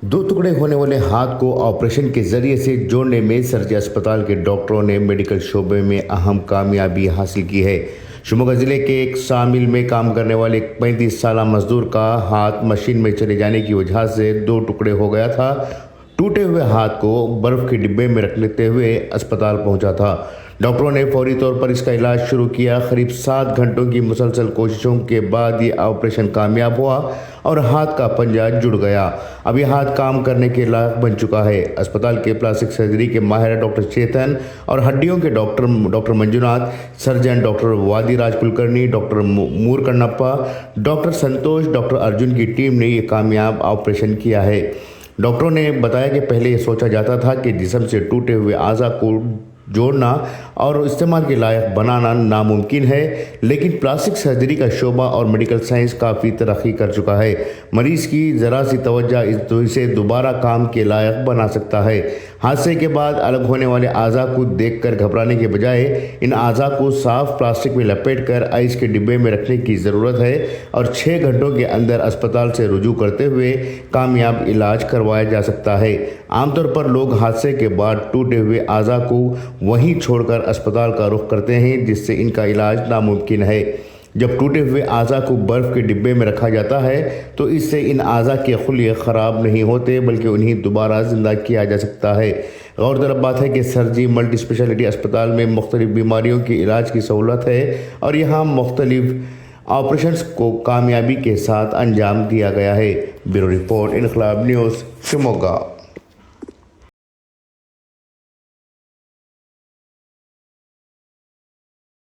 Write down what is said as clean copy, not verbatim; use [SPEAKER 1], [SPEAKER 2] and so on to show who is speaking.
[SPEAKER 1] दो टुकड़े होने वाले हाथ को ऑपरेशन के जरिए से जोड़ने में सर्जी अस्पताल के डॉक्टरों ने मेडिकल शोबे में अहम कामयाबी हासिल की है। शिवमोगा जिले के एक सामिल में काम करने वाले एक 35 साल मजदूर का हाथ मशीन में चले जाने की वजह से दो टुकड़े हो गया था। टूटे हुए हाथ को बर्फ के डिब्बे में रख लेते हुए अस्पताल पहुंचा था। डॉक्टरों ने फौरी तौर पर इसका इलाज शुरू किया। करीब 7 घंटों की मुसलसल कोशिशों के बाद ये ऑपरेशन कामयाब हुआ और हाथ का पंजा जुड़ गया। अब ये हाथ काम करने के लायक बन चुका है। अस्पताल के प्लास्टिक सर्जरी के माहिर डॉक्टर चेतन और हड्डियों के doctor Manjunath, surgeon doctor Vadiraj Kulkarni, doctor Moor Kannappa, doctor Santosh, doctor Arjun की टीम ने ये कामयाब ऑपरेशन किया है। डॉक्टरों ने बताया कि पहले ये सोचा जाता था कि जिस्म से टूटे हुए आज़ा को जोड़ना और इस्तेमाल के लायक बनाना नामुमकिन है, लेकिन प्लास्टिक सर्जरी का शोबा और मेडिकल साइंस काफ़ी तरक्की कर चुका है। मरीज़ की ज़रा सी तवज्जो इसे दोबारा काम के लायक बना सकता है। हादसे के बाद अलग होने वाले आज़ा को देखकर घबराने के बजाय इन आज़ा को साफ प्लास्टिक में लपेटकर आइस के डिब्बे में रखने की ज़रूरत है और 6 घंटों के अंदर अस्पताल से रुजू करते हुए कामयाब इलाज करवाया जा सकता है। आमतौर पर लोग हादसे के बाद टूटे हुए आज़ा को वहीं छोड़कर अस्पताल का रुख करते हैं, जिससे इनका इलाज नामुमकिन है। जब टूटे हुए आज़ा को बर्फ़ के डिब्बे में रखा जाता है तो इससे इन आज़ा के खुलिये ख़राब नहीं होते, बल्कि उन्हें दोबारा ज़िंदा किया जा सकता है। गौरतलब बात है कि सर्जी मल्टी स्पेशलिटी अस्पताल में मुख्तलिफ बीमारियों के इलाज की सहूलत है और यहाँ मुख्तलिफ ऑपरेशंस को कामयाबी के साथ अंजाम दिया गया है। ब्यूरो रिपोर्ट, इनकलाब न्यूज़, शिवमोगा।